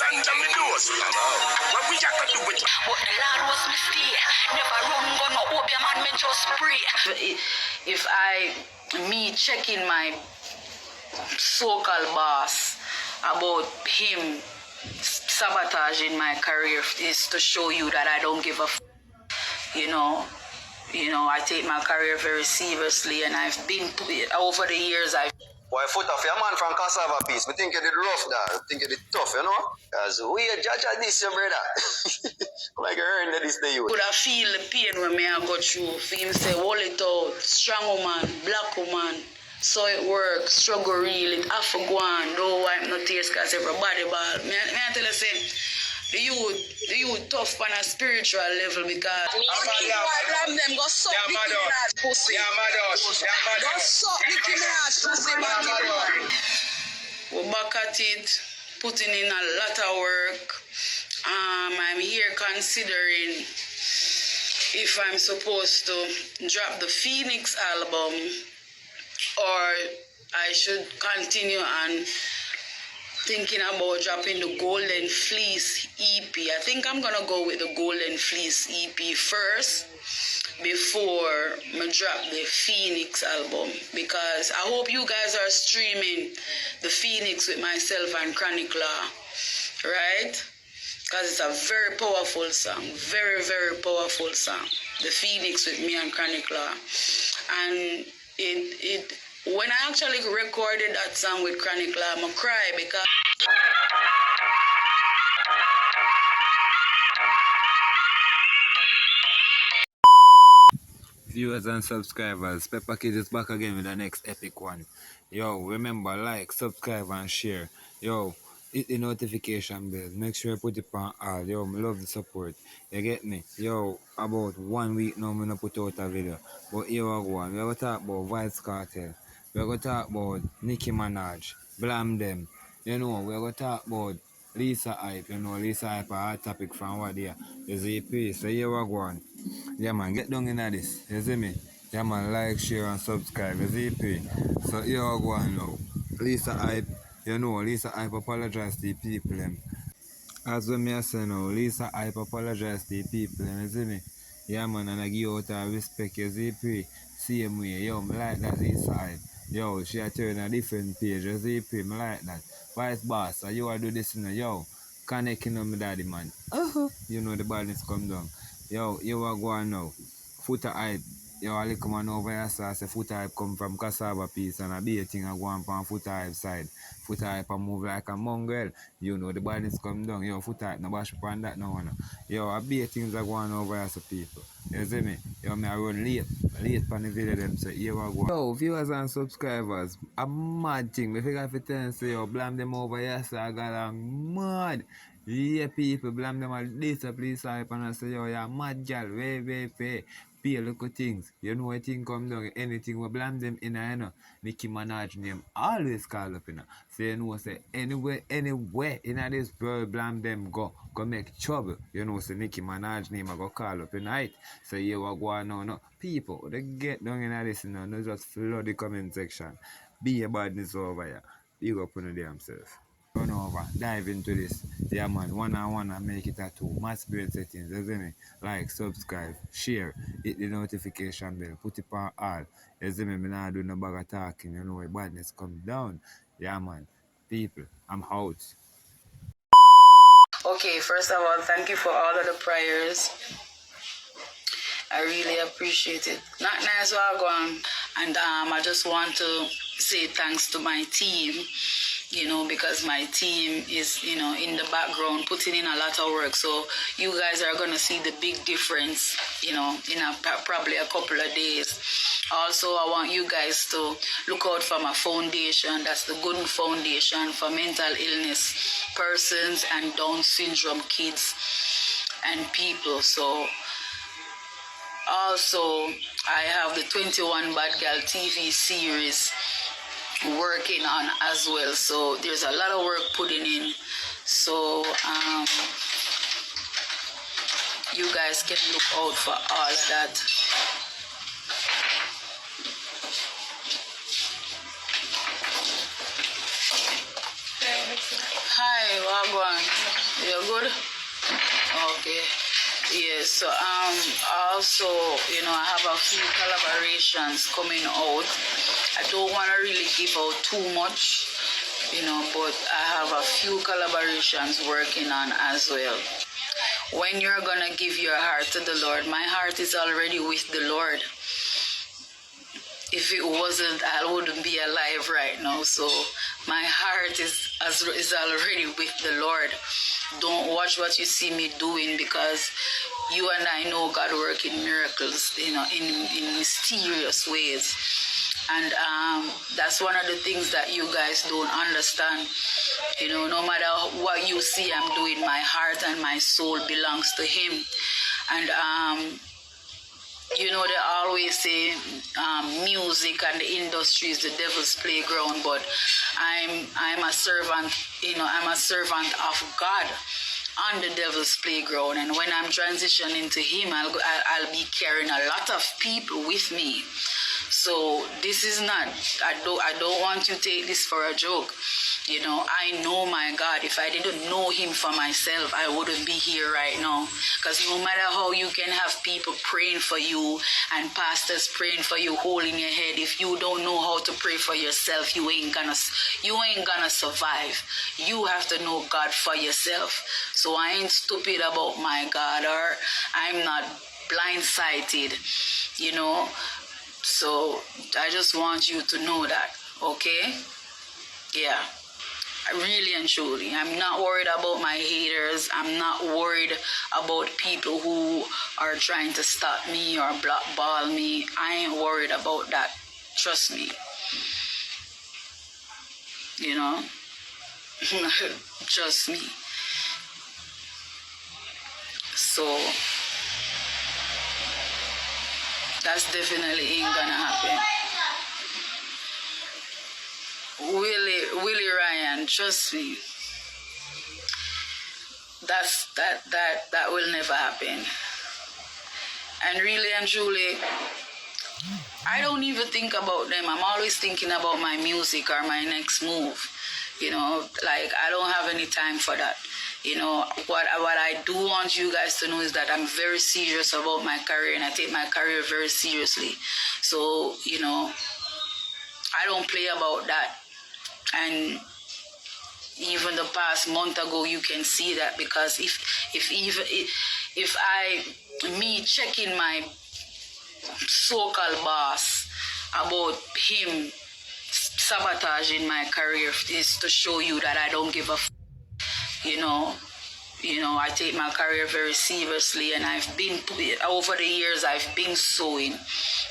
under me nose. What we got to do with you? But the Lord was mistake. Never run gun no hope your man me just pray. If me checking my so-called boss about him sabotaging my career is to show you that I don't give a you know, I take my career very seriously, and I've been over the years. Why Foota for your man from Cassava Piece? Me think you did rough, dog. Think you did tough, you know? Because we a judge at this, your brother. Like you earned this the youth. Could I feel the pain when me I go through? For him say, hold it out, strong woman, black woman. So it works, struggle real, it have to go on. Don't wipe no tears because everybody ball. Me I tell you, say, the youth tough on a spiritual level because them go suck Nicki Minaj pussy. Go suck Nicki Minaj pussy. We're back at it, putting in a lot of work. I'm here considering if I'm supposed to drop the Phoenix album or I should continue on thinking about dropping the Golden Fleece EP. I think I'm gonna go with the Golden Fleece EP first before I drop the Phoenix album, because I hope you guys are streaming the Phoenix with myself and Chronic Law, right? Because it's a very powerful song, very, very powerful song. The Phoenix with me and Chronic Law. And when I actually recorded that song with Chronic Law, I'm gonna cry because viewers and subscribers, Pepper Kid is back again with the next epic one. Yo, remember, like, subscribe and share. Yo, hit the notification bell. Make sure you put it on all. Yo, I love the support. You get me? Yo, about 1 week now, I'm going to put out a video. But here we go on. We're going to talk about Vybz Kartel. We're going to talk about Nicki Minaj. Blamdam. You know, we're going to talk about Lisa Hype. You know, Lisa Hype, a hot topic from what there. The ZP. So here we go on. Yeah, man, get down in this. You see me? Yeah, man, like, share, and subscribe. You see me? So here we go on now. Lisa Hype. You know, Lisa Hype apologize to the people. As when I say now, Lisa Hype apologize to the people. You see me? Yeah, man, and I give out her respect. You see me? Same way. Yo, I like that Lisa Hype. Yo, she a turn a different page. You see me? I like that. Vice boss, so you are do this now. Yo, connecting on my daddy, man. You know the badness come down. Yo, you are going now. Foota Hype. Yo, I come on over here, so I say Foota Hype come from Cassava Piece, and I be a thing I go on Foota Hype side. Foota Hype I move like a mongrel. You know the badness come down. Yo, Foota Hype, no bash upon that no one. Yo, I be a things I go on over here, so people. You see me? Yo, me I run late on the video them, so here I go. Yo, viewers and subscribers, a mad thing. Me figure if you tell them, say, yo, blame them over here, so I got a mad. Yeah, people, blame them all this, please, Hype, and I say, yo, you're mad, girl, pay. Pay little things. You know what thing come down, anything we blame them in a, you know, Nicki Minaj name always call up, you know. So you know, say, anywhere in this world, blame them go make trouble. You know, say Nicki Minaj name I go call up, you know, right? So you will go on now, no. People, they get down in this, you know, no just flood the comment section. Be a badness over here. Big up on damn self. Run over, dive into this. Yeah, man, one-on-one and make it a two. Mass brain settings, you see me? Like, subscribe, share, hit the notification bell, put it on all. You see me? Me not do no bag of talking, you know where badness come down. Yeah, man. People, I'm out. okay, first of all, thank you for all of the prayers. I really appreciate it. Not nice while gone. And I just want to say thanks to my team, you know, because my team is, you know, in the background putting in a lot of work. So you guys are going to see the big difference, you know, in probably a couple of days. Also, I want you guys to look out for my foundation. That's the Good Foundation for mental illness persons and Down syndrome kids and people. So also, I have the 21 Bad Girl TV series working on as well. So there's a lot of work putting in. So you guys can look out for all of that. Hi, Wagwan. You good? Okay. Yes. So also, I have a few collaborations coming out. I don't want to really give out too much, but I have a few collaborations working on as well. When you're gonna give your heart to the Lord, my heart is already with the Lord. If it wasn't, I wouldn't be alive right now. So my heart is already with the Lord. Don't watch what you see me doing, because you and I know God working miracles, in mysterious ways. And that's one of the things that you guys don't understand. No matter what you see I'm doing, my heart and my soul belongs to Him. And they always say music and the industry is the devil's playground, but I'm a servant, I'm a servant of God on the devil's playground. And when I'm transitioning to Him, I'll be carrying a lot of people with me. So this is not, I don't want you to take this for a joke. I know my God. If I didn't know Him for myself, I wouldn't be here right now. Because no matter how you can have people praying for you and pastors praying for you, holding your head, if you don't know how to pray for yourself, you ain't gonna survive. You have to know God for yourself. So I ain't stupid about my God, or I'm not blindsided, So I just want you to know that, okay? Yeah. Really and truly, I'm not worried about my haters. I'm not worried about people who are trying to stop me or blackball me. I ain't worried about that. Trust me. Trust me. So that's definitely ain't gonna happen. Willie Ryan, trust me. That will never happen. And really and truly, I don't even think about them. I'm always thinking about my music or my next move. I don't have any time for that. What I do want you guys to know is that I'm very serious about my career, and I take my career very seriously. So, I don't play about that. And even the past month ago, you can see that, because if me checking my so-called boss about him sabotaging my career is to show you that I don't give a I take my career very seriously, and over the years, I've been sowing.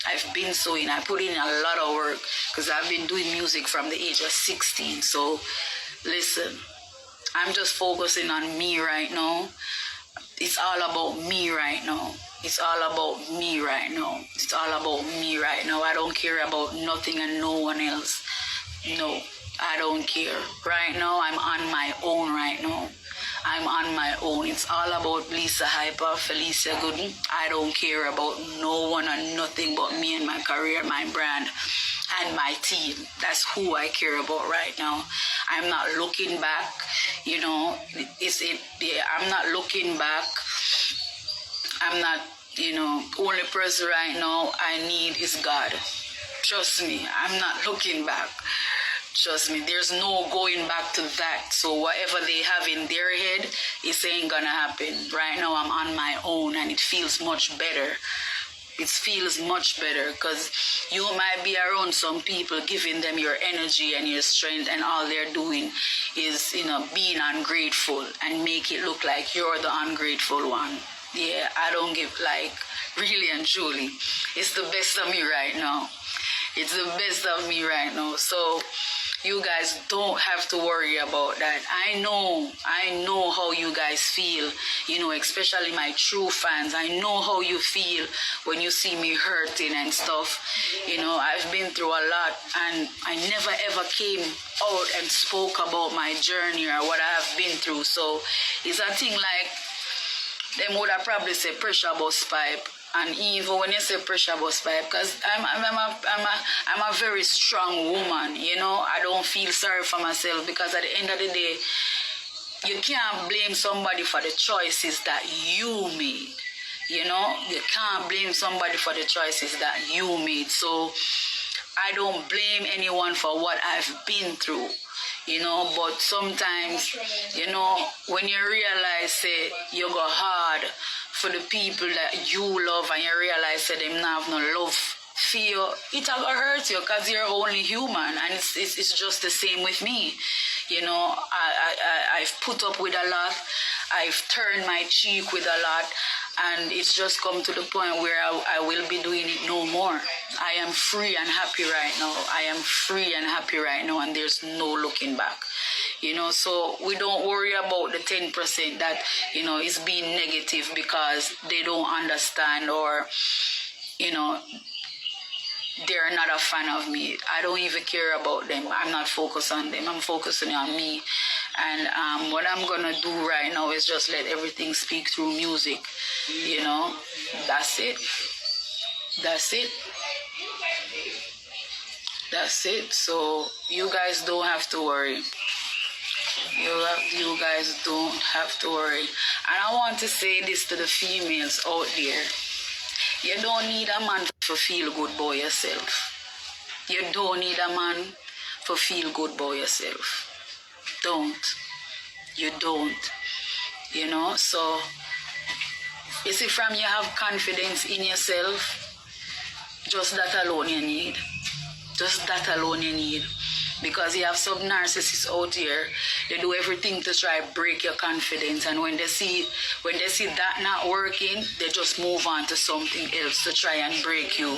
I put in a lot of work, because I've been doing music from the age of 16. So, listen, I'm just focusing on me right now. It's all about me right now. It's all about me right now. It's all about me right now. I don't care about nothing and no one else. No, I don't care. Right now, I'm on my own right now. I'm on my own. It's all about Lisa Hyper, Felicia Gooden. I don't care about no one and nothing but me and my career, my brand, and my team. That's who I care about right now. I'm not looking back. I'm not looking back. I'm not, only person right now I need is God. Trust me, I'm not looking back. Trust me, there's no going back to that. So whatever they have in their head, it ain't gonna happen. Right now, I'm on my own, and it feels much better. It feels much better, because you might be around some people giving them your energy and your strength, and all they're doing is, being ungrateful and make it look like you're the ungrateful one. Yeah, I don't give, really and truly. It's the best of me right now. It's the best of me right now. So you guys don't have to worry about that. I know how you guys feel, especially my true fans. I know how you feel when you see me hurting and stuff. I've been through a lot, and I never ever came out and spoke about my journey or what I have been through. So it's a thing like, them would have probably said pressure bus pipe And even when you say pressure bust pipe, because I'm a very strong woman, you know. I don't feel sorry for myself because at the end of the day, you can't blame somebody for the choices that you made. You know, you can't blame somebody for the choices that you made. So I don't blame anyone for what I've been through, you know. But sometimes, you know, when you realize say you go hard for the people that you love and you realize that them not have no love for you, it will hurt you because you're only human. And it's just the same with me. You know, I've put up with a lot. I've turned my cheek with a lot. And it's just come to the point where I will be doing it no more. I am free and happy right now. I am free and happy right now, and there's no looking back. You know, so we don't worry about the 10% that, you know, is being negative because they don't understand or, you know, they're not a fan of me. I don't even care about them. I'm not focused on them. I'm focusing on me. And what I'm going to do right now is just let everything speak through music. You know, that's it. That's it. That's it. So you guys don't have to worry. You guys don't have to worry. And I want to say this to the females out there. You don't need a man to feel good about yourself. You don't need a man to feel good about yourself. Don't. You don't. You know, so you see, from you have confidence in yourself, just that alone you need. Just that alone you need. Because you have some narcissists out here, they do everything to try to break your confidence, and when they see that not working, they just move on to something else to try and break you.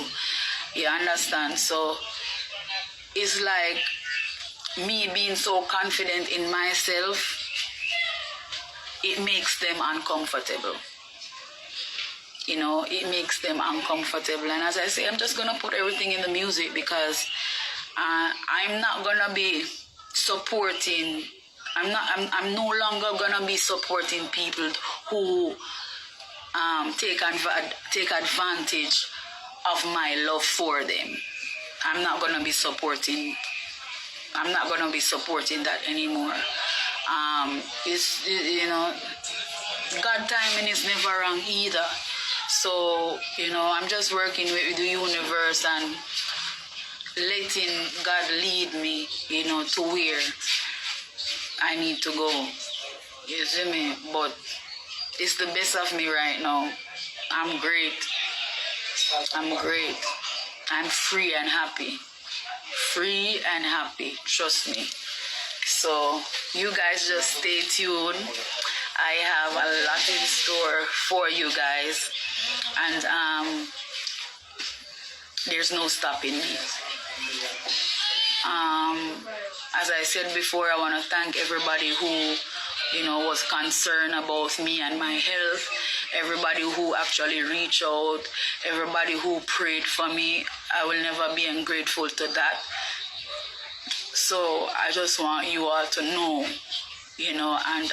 You understand? So it's like me being so confident in myself, it makes them uncomfortable. You know, it makes them uncomfortable. And as I say, I'm just gonna put everything in the music because I'm not gonna be supporting. I'm no longer gonna be supporting people who take advantage of my love for them. I'm not gonna be supporting that anymore. It's, you know, God timing is never wrong either. So, you know, I'm just working with the universe and letting God lead me, you know, to where I need to go. You see me? But it's the best of me right now. I'm great. I'm great. I'm free and happy. Free and happy. Trust me. So you guys just stay tuned. I have a lot in store for you guys. And there's no stopping me. As I said before, I want to thank everybody who, you know, was concerned about me and my health, everybody who actually reached out, everybody who prayed for me. I will never be ungrateful to that. So I just want you all to know, you know, and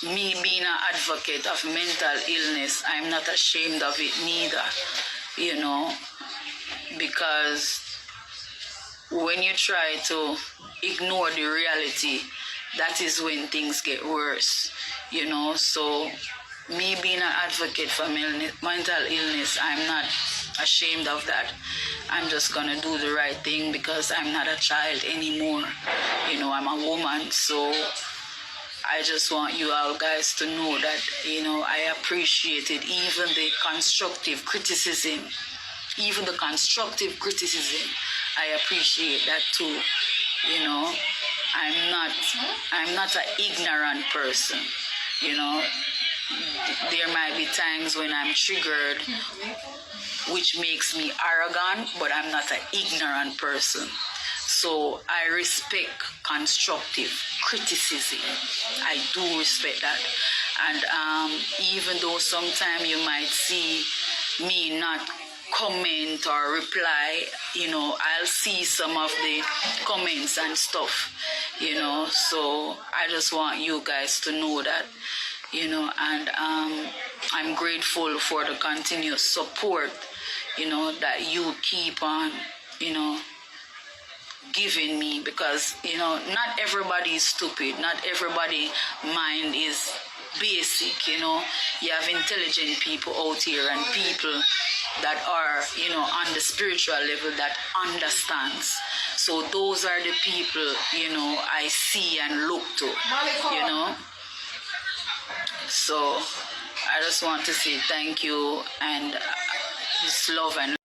me being an advocate of mental illness, I'm not ashamed of it neither, you know, because when you try to ignore the reality, that is when things get worse, you know. So me being an advocate for mental illness, I'm not ashamed of that. I'm just gonna do the right thing because I'm not a child anymore, you know, I'm a woman. So I just want you all guys to know that, you know, I appreciate it, even the constructive criticism. Even the constructive criticism, I appreciate that too. You know, I'm not an ignorant person. You know, there might be times when I'm triggered, which makes me arrogant, but I'm not an ignorant person. So I respect constructive criticism. I do respect that. And even though sometimes you might see me not comment or reply, you know, I'll see some of the comments and stuff, you know. So I just want you guys to know that, you know, and I'm grateful for the continuous support, you know, that you keep on, you know, giving me, because, you know, not everybody is stupid, not everybody mind is basic, you know. You have intelligent people out here and people that are, you know, on the spiritual level that understands. So those are the people, you know, I see and look to, you know. So I just want to say thank you and this love and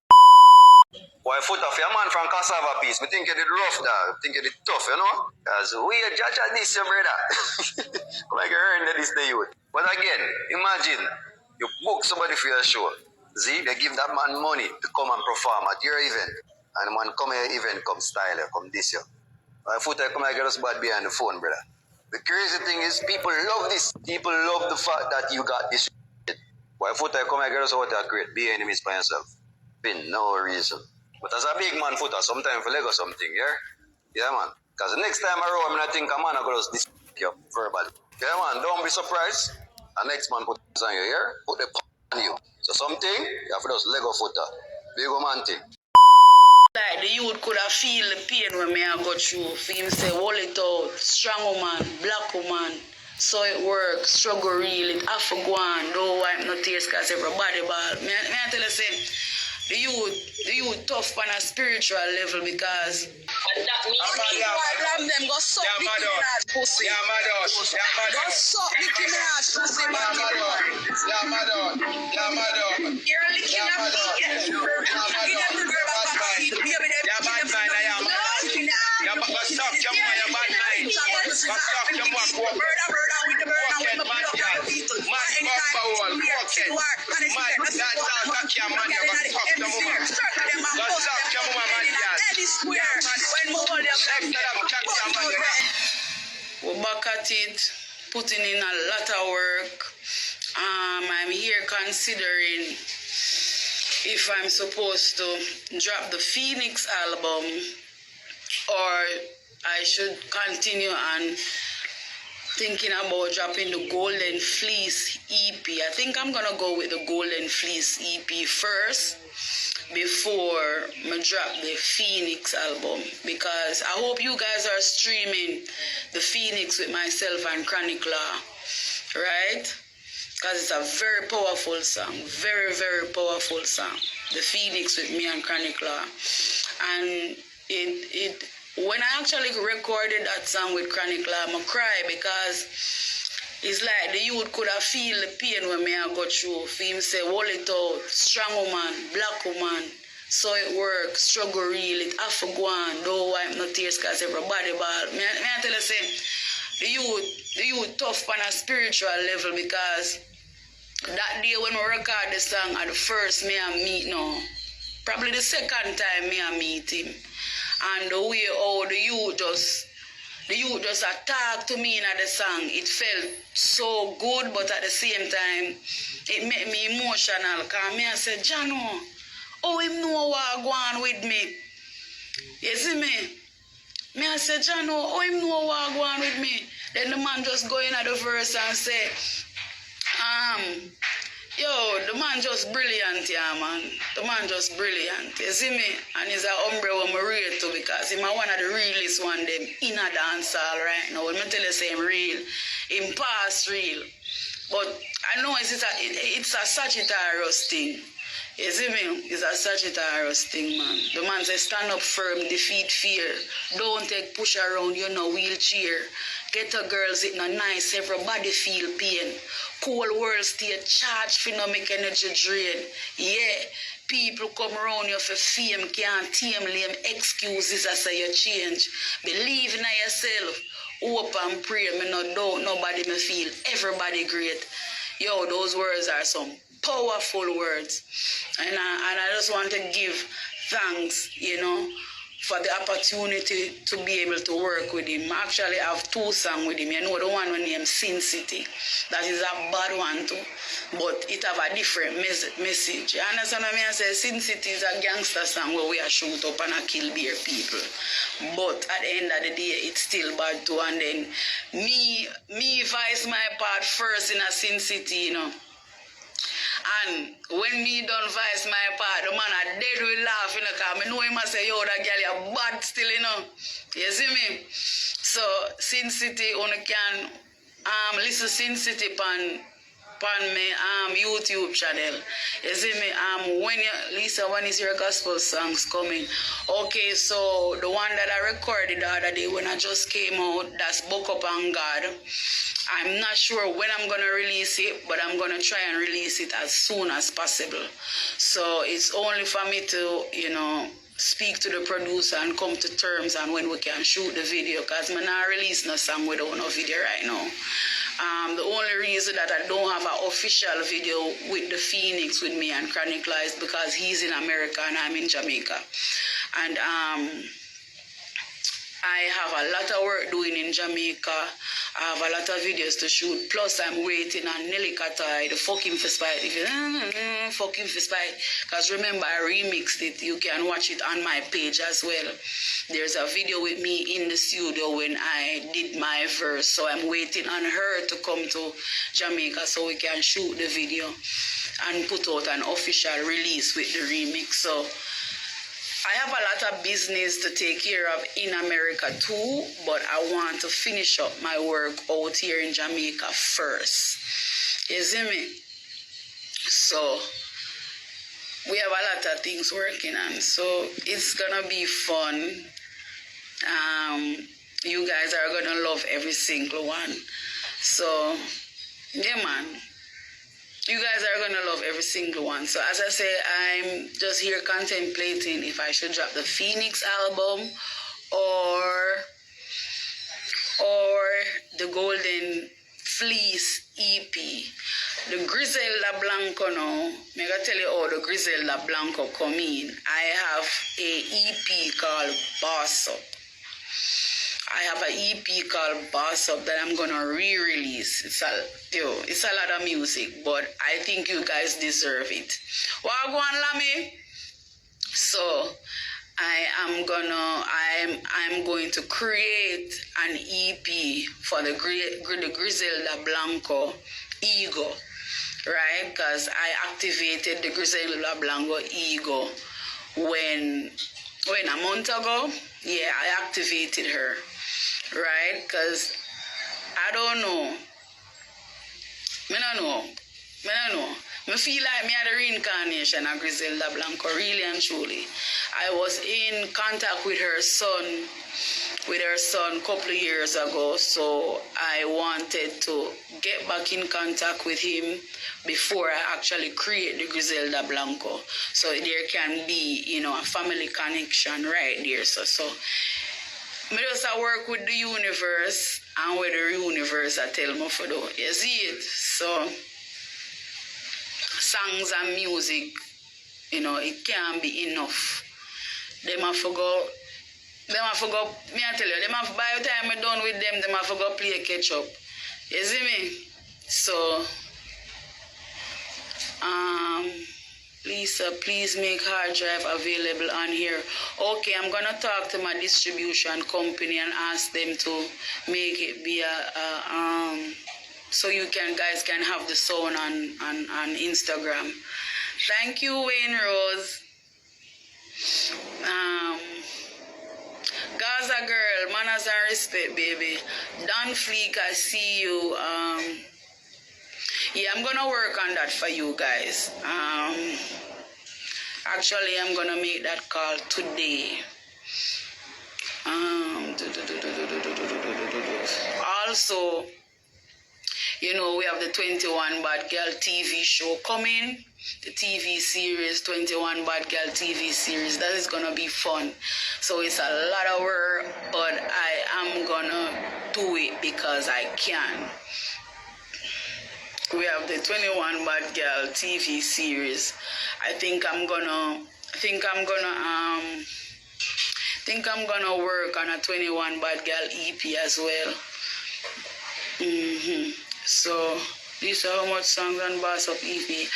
Why Foota, for a man from Cassava Piece, me think you did rough, dog. Think you did tough, you know? Because we a judge at this, your brother. Come like you earned this the youth. But again, imagine, you book somebody for your show. See, they give that man money to come and perform at your event. And the man come here event, come style, come this year. Why Foota, come like you just bad behind the phone, brother. The crazy thing is, people love this. People love the fact that you got this shit. Why Foota, come like you just out there create, be enemies by yourself. Been no reason. But as a big man Foota, sometimes for Lego something, yeah? Yeah, man. Because the next time around, I think a man will just this you verbally. Yeah, man, don't be surprised. The next man put this on you, yeah? Put the on you. So something, you have to just Lego Foota. Big man thing. like the youth could have feel the pain when me I go through. For him say, hold it out, strong woman, black woman. So it work, struggle real, it have to go on. Don't wipe no tears because everybody bad. Me I tell you, say, the youth tough on a spiritual level because And that means Blamdam go suck Nicki Minaj pussy. Go suck Nicki Minaj pussy, man. You're licking up feet. Give them the girl back on her feet. Baby, them we're back at it, putting in a lot of work. I'm here considering if I'm supposed to drop the Phoenix album or I should continue on thinking about dropping the Golden Fleece EP. I think I'm gonna go with the Golden Fleece EP first before I drop the Phoenix album, because I hope you guys are streaming the Phoenix with myself and Chronic Law, right? Because it's a very powerful song, very, very powerful song. The Phoenix with me and Chronic Law. And it when I actually recorded that song with Chronic Law, I cry because it's like the youth could have feel the pain when me I go through. For him say, hold it out, strong woman, black woman. So it work, struggle real, it have to go on. Don't wipe no tears because everybody bad. Me I tell you, say, the youth tough on a spiritual level because that day when we record the song at the first me I meet now, probably the second time me I meet him. And the way how the youth just attacked to me in the song, it felt so good, but at the same time, it made me emotional. Because me I said, Jano, oh, him know what go on with me. You see me? Me I said, Jano, oh, him know what go on with me. Then the man just go in at the verse and say, yo, the man just brilliant, yeah, man. The man just brilliant. You see me? And he's a hombre who I'm real to because he's one of the realest one them in a dance hall right now. When I tell you say him real, him past real. But I know it's a Sagittarius thing. You see me? It's a Sagittarius thing, man. The man says stand up firm, defeat fear. Don't take push around, you know, wheelchair. Get a girls, it not nice, everybody feel pain. Cold world state, charge for no make energy drain. Yeah, people come around you for fame, can't tame lame excuses as say you change. Believe in yourself, hope and pray, me no doubt, nobody me feel, everybody great. Yo, those words are some powerful words. And I just want to give thanks, you know, for the opportunity to be able to work with him. I actually have 2 songs with him. You know the one named Sin City. That is a bad one too. But it have a different message. You understand what I mean? I say Sin City is a gangster song where we are shoot up and kill beer people. But at the end of the day, it's still bad too. And then me voice my part first in a Sin City, you know. And when me done voice my part, the man are dead with laugh, you know, because I know him and say, yo, that girl is bad still, you know. You see me? So, Sin City, only can listen Sin City pan me YouTube channel. You see me? When is your gospel songs coming? Okay, so the one that I recorded the other day when I just came out, that's Book Up on God. I'm not sure when I'm going to release it, but I'm going to try and release it as soon as possible. So it's only for me to, you know, speak to the producer and come to terms on when we can shoot the video, because I'm not releasing no song without no video right now. The only reason that I don't have an official video with the Phoenix with me and Chronicler is because he's in America and I'm in Jamaica. And I have a lot of work doing in Jamaica. I have a lot of videos to shoot. Plus, I'm waiting on Nelly Katai, the fucking for spite. If you fucking for spite, because remember I remixed it. You can watch it on my page as well. There's a video with me in the studio when I did my verse. So I'm waiting on her to come to Jamaica so we can shoot the video and put out an official release with the remix. So I have a lot of business to take care of in America too, but I want to finish up my work out here in Jamaica first. You see me? So we have a lot of things working on, so it's gonna be fun. You guys are gonna love every single one. So yeah, man. You guys are going to love every single one. So as I say, I'm just here contemplating if I should drop the Phoenix album or the Golden Fleece EP. The Griselda Blanco now, I'm going to tell you how the Griselda Blanco come in. I have a EP called Boss Up. I have an EP called Boss Up that I'm gonna re-release. It's a lot of music, but I think you guys deserve it. Wagwan Lami. So I'm going to create an EP for the Griselda Blanco Ego, right? Because I activated the Griselda Blanco Ego when a month ago. Yeah, I activated her. Right? Because I don't know. I don't know. I feel like me had a reincarnation of Griselda Blanco, really and truly. I was in contact with her son a couple of years ago, so I wanted to get back in contact with him before I actually create the Griselda Blanco. So there can be, you know, a family connection right there. So I just work with the universe, and with the universe I tell me for do. You see it? So songs and music, you know, it can't be enough. Them have to go, me I tell you, by the time I'm done with them have to go play catch up. You see me? So Lisa, please make hard drive available on here. Okay, I'm gonna talk to my distribution company and ask them to make it be so you guys can have the sound on Instagram. Thank you, Wayne Rose. Gaza girl, manners and respect, baby. Don Fleek, I see you. Yeah, I'm gonna work on that for you guys. Actually, I'm gonna make that call today. Also, you know, we have the 21 Bad Girl TV show coming. The TV series, 21 Bad Girl TV series. That is gonna be fun. So it's a lot of work, but I am gonna do it because I can. We have the 21 Bad Girl TV series. I think I'm gonna think I'm gonna work on a 21 Bad Girl EP as well. So these are how much songs on Boss Up EP.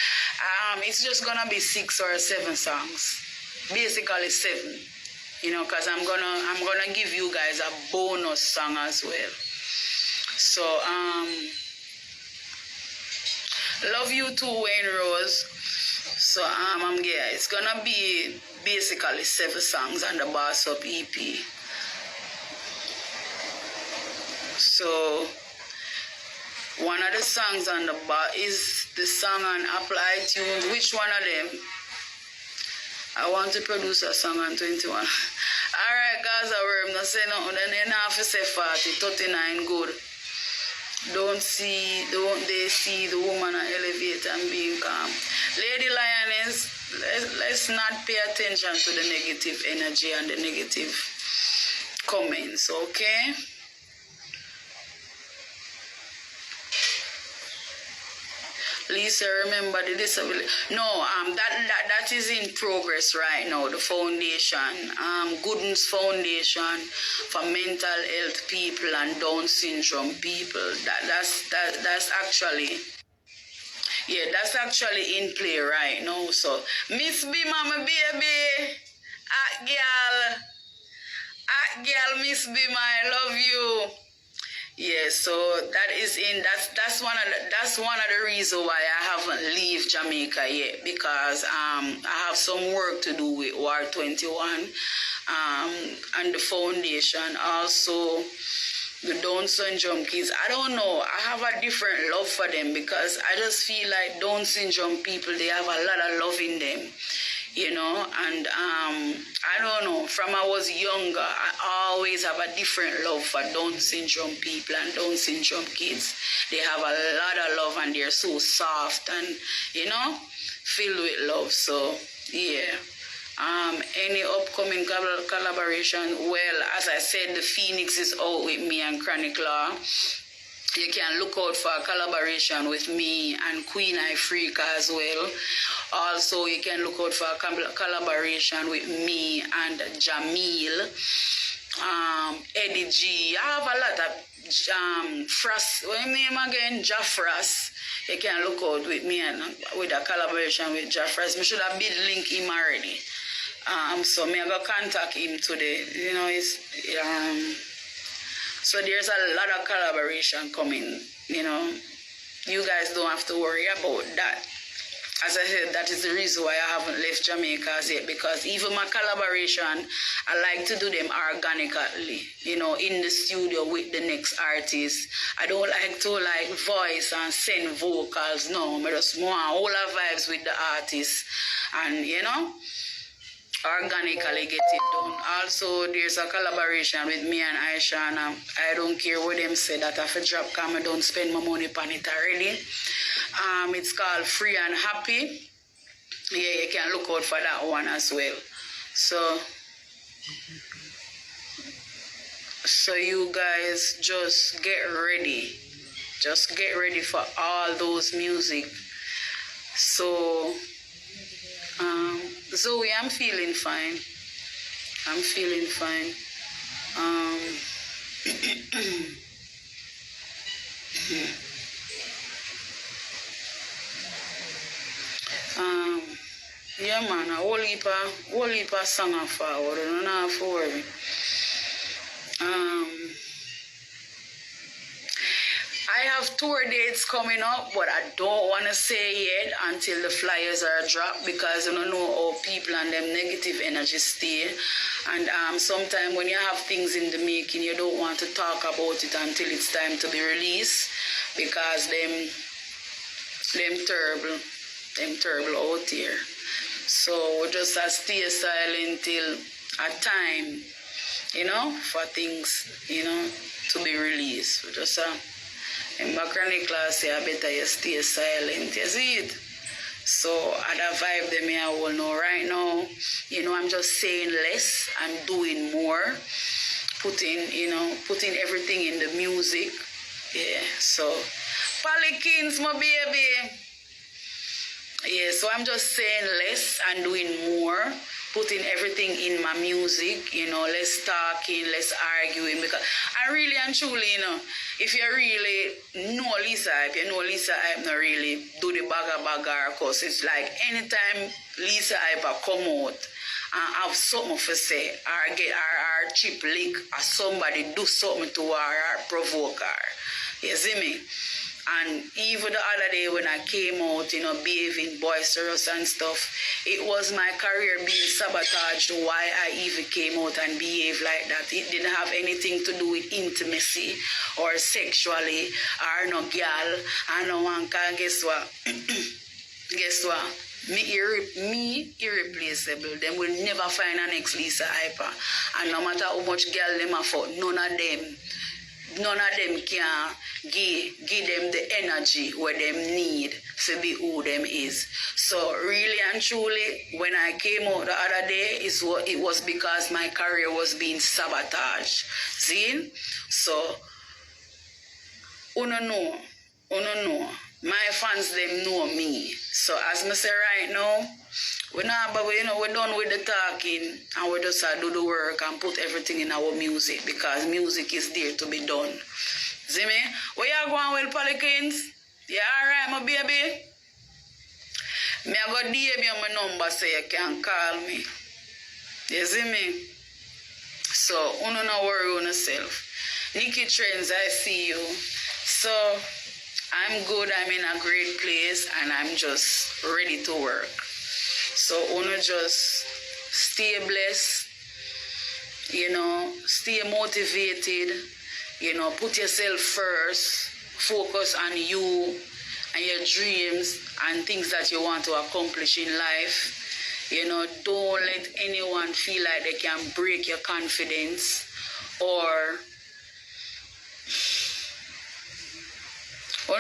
It's just gonna be 6 or 7 songs, basically 7. You know, cause I'm gonna give you guys a bonus song as well. So love you too, Wayne Rose. So yeah, it's gonna be basically 7 songs on the Boss Up EP. So one of the songs on the is the song on Apple iTunes. Which one of them? I want to produce a song on 21. Alright, guys, I'm not saying nothing. Then you have to say 40, 39 good. Don't they see the woman on elevator and being calm. Lady Lioness, let's not pay attention to the negative energy and the negative comments, okay? Lisa, remember the disability. No, that is in progress right now. The foundation, Goodens Foundation for mental health people and Down syndrome people. That's actually, yeah, that's actually in play right now. So, Miss B, mama baby, girl, Miss B, I love you. Yeah, so that's one of the reasons why I haven't leave Jamaica yet, because I have some work to do with War 21 and the foundation, also the Down syndrome kids. I don't know, I have a different love for them, because I just feel like Down syndrome people, they have a lot of love in them, you know, and I don't know, from I was younger, I always have a different love for Down syndrome people and Down syndrome kids. They have a lot of love and they're so soft and, you know, filled with love. So, yeah. Any upcoming collaboration? Well, as I said, the Phoenix is out with me and Chronic Law. You can look out for a collaboration with me and Queen Ifrica as well. Also, you can look out for a collaboration with me and Jamil, Eddie G. I have a lot of Frost. What name again? Jaffras. You can look out with me and with a collaboration with Jaffras. I should have been link him already. So me I go contact him today. You know, so there's a lot of collaboration coming, you know. You guys don't have to worry about that. As I said, that is the reason why I haven't left Jamaica as yet, because even my collaboration, I like to do them organically, you know, in the studio with the next artist. I don't like to voice and send vocals, no. I just want all the vibes with the artist and, you know, organically get it done. Also, there's a collaboration with me and Aisha, and I don't care what them say that I have to drop, because I don't spend my money on it already. It's called Free and Happy. Yeah, you can look out for that one as well. So you guys just get ready. Just get ready for all those music. So Zoe, I'm feeling fine. I'm feeling fine. Yeah, man, a whole heap of song forward. I don't have to worry. I have tour dates coming up, but I don't want to say yet until the flyers are dropped, because I don't know how people and them negative energy stay. And sometimes when you have things in the making, you don't want to talk about it until it's time to be released, because them terrible out here. So we just have to stay silent till a time, you know, for things, you know, to be released. We just in my chronic class, I better you stay silent, you see it? So other vibe them here I will know right now. You know, I'm just saying less, I'm doing more, putting everything in the music. Yeah, so Palikins, my baby. Yeah, so I'm just saying less and doing more, putting everything in my music, you know, less talking, less arguing, because I really and truly, you know, if you really know Lisa Hype, you know Lisa Hype not really do the bagger, because it's like anytime Lisa Hype come out and have something to say, or get her chip lick, or somebody do something to her or provoke her. You see me? And even the other day when I came out, you know, behaving boisterous and stuff, it was my career being sabotaged why I even came out and behaved like that. It didn't have anything to do with intimacy or sexually or no girl. I know one can guess what? Guess what? Me irreplaceable. Them will never find an next Lisa Hyper. And no matter how much girl them afford, none of them can give them the energy where them need to be who them is. So really and truly, when I came out the other day, it was because my career was being sabotaged. See? So, uno know. My fans, them know me. So as I say right now, we're done with the talking and we just do the work and put everything in our music because music is there to be done. See me? Where you going, Will Pelicans? You alright, my baby? Me I go DM you my number so you can call me. You see me? So, don't worry on yourself. Nicki Trends, I see you. So, I'm good, I'm in a great place, and I'm just ready to work. So, just stay blessed, you know, stay motivated, you know, put yourself first, focus on you and your dreams and things that you want to accomplish in life. You know, don't let anyone feel like they can break your confidence or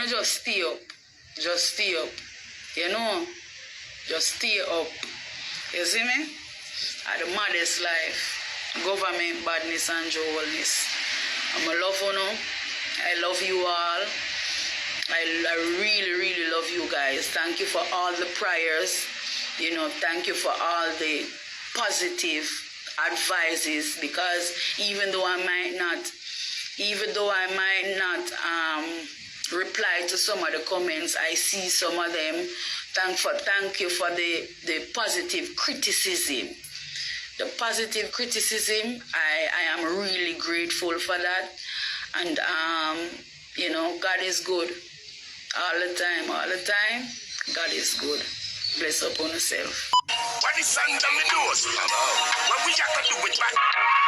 just stay up. Just stay up. You know? Just stay up. You see me? At the maddest life. Government badness and joyless. I'm a love you. I love you all. I really, really love you guys. Thank you for all the prayers. You know, thank you for all the positive advices, because even though I might not reply to some of the comments, I see some of them. Thank you for the positive criticism. The positive criticism, I am really grateful for that. And you know, God is good. All the time. God is good. Bless up on yourself. What is under the doors? What we got to do with that?